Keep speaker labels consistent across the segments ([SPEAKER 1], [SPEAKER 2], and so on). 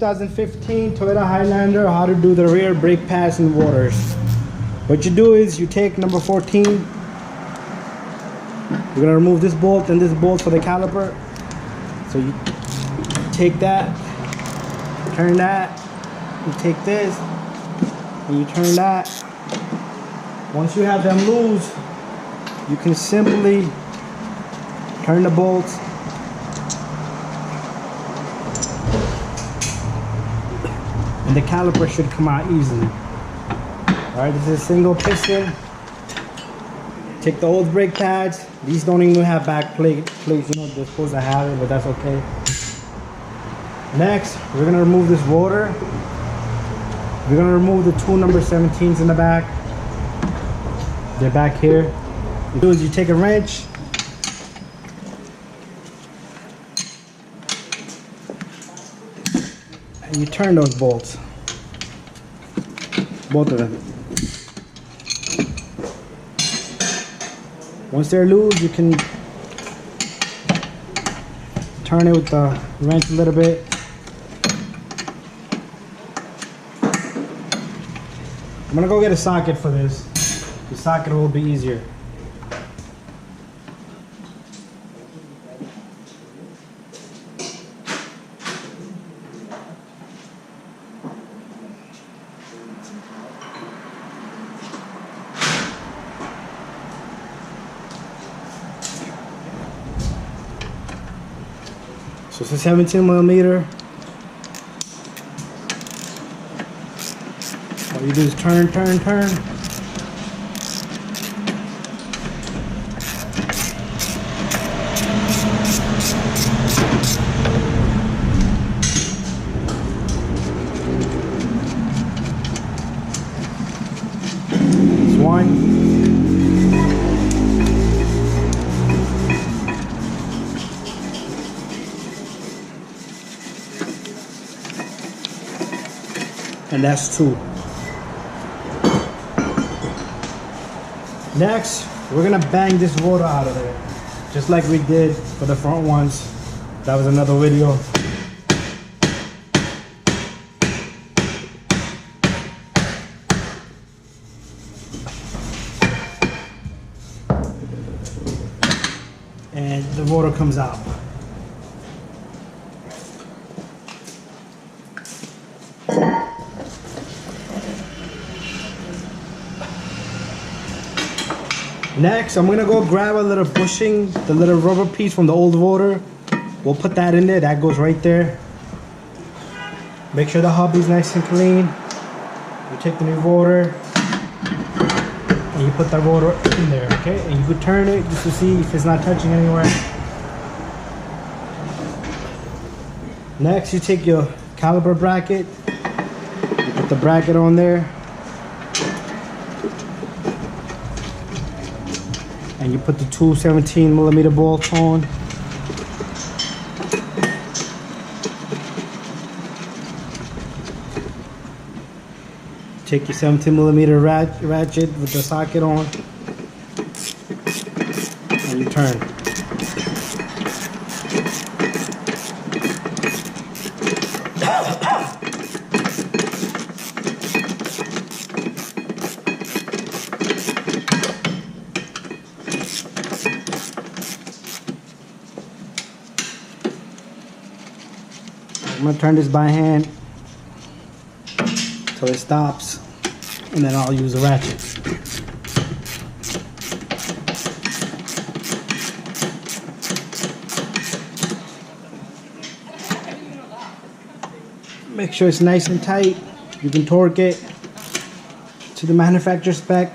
[SPEAKER 1] 2015 Toyota Highlander, how to do the rear brake pads and rotors. What you do is you take number 14. You're gonna remove this bolt and this bolt for the caliper. So you take that, turn that, you take this, and you turn that. Once you have them loose, you can simply turn the bolts and the caliper should come out easily. Alright, this is a single piston. Take the old brake pads. These don't even have back plates. You know, they're supposed to have it, but that's okay. Next, we're gonna remove this rotor. We're gonna remove the two number 17s in the back. They're back here. What you do is you take a wrench, and you turn those bolts, both of them. Once they're loose, you can turn it with the wrench a little bit. I'm gonna go get a socket for this. The socket will be easier. So it's a 17 millimeter. All you do is turn. It's one. And that's two. Next, we're gonna bang this rotor out of there, just like we did for the front ones. That was another video. And the rotor comes out. Next, I'm gonna go grab a little bushing, the little rubber piece from the old rotor. We'll put that in there. That goes right there. Make sure the hubby's nice and clean. You take the new rotor and you put that rotor in there, okay? And you could turn it just to see if it's not touching anywhere. Next, you take your caliper bracket. You put the bracket on there. And you put the two 17 millimeter bolts on. Take your 17 millimeter ratchet with the socket on, and you turn. I'm gonna turn this by hand till it stops, and then I'll use a ratchet. Make sure it's nice and tight. You can torque it to the manufacturer spec.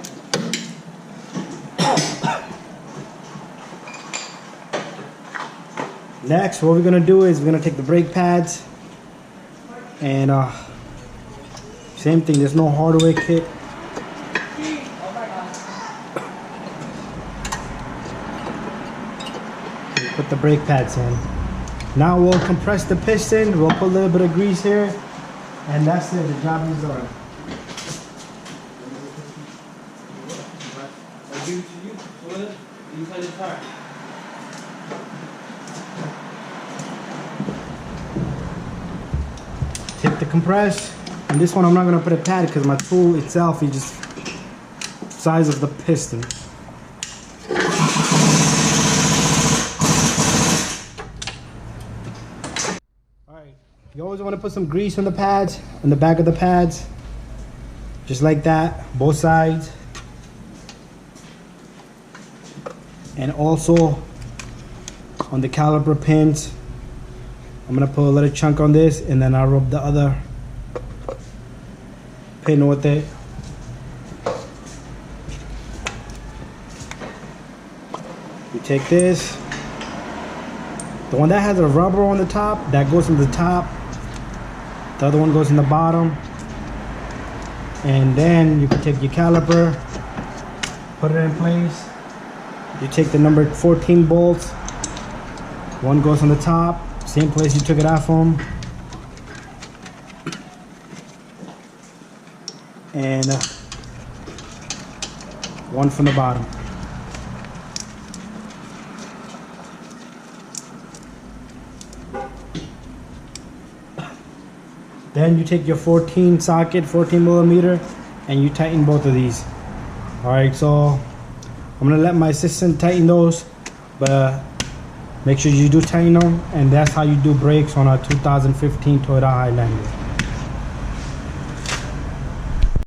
[SPEAKER 1] Next, what we're gonna do is we're gonna take the brake pads and same thing, there's no hardware kit. Put the brake pads in. Now we'll compress the piston, we'll put a little bit of grease here, and that's it, the job is done. I'll give it to you, so inside the tire. take the compress, and this one I'm not gonna put a pad because my tool itself is just size of the piston. Alright, you always want to put some grease on the pads, on the back of the pads, just like that, both sides. And also on the caliper pins, I'm gonna put a little chunk on this, and then I'll rub the other pin with it. You take this, the one that has a rubber on the top, that goes in the top, the other one goes in the bottom, and then you can take your caliper, put it in place. You take the number 14 bolts, one goes on the top, same place you took it out from, and one from the bottom. Then you take your 14 socket, 14 millimeter, and you tighten both of these. Alright, so I'm gonna let my assistant tighten those, but make sure you do tighten them, and that's how you do brakes on a 2015 Toyota Highlander.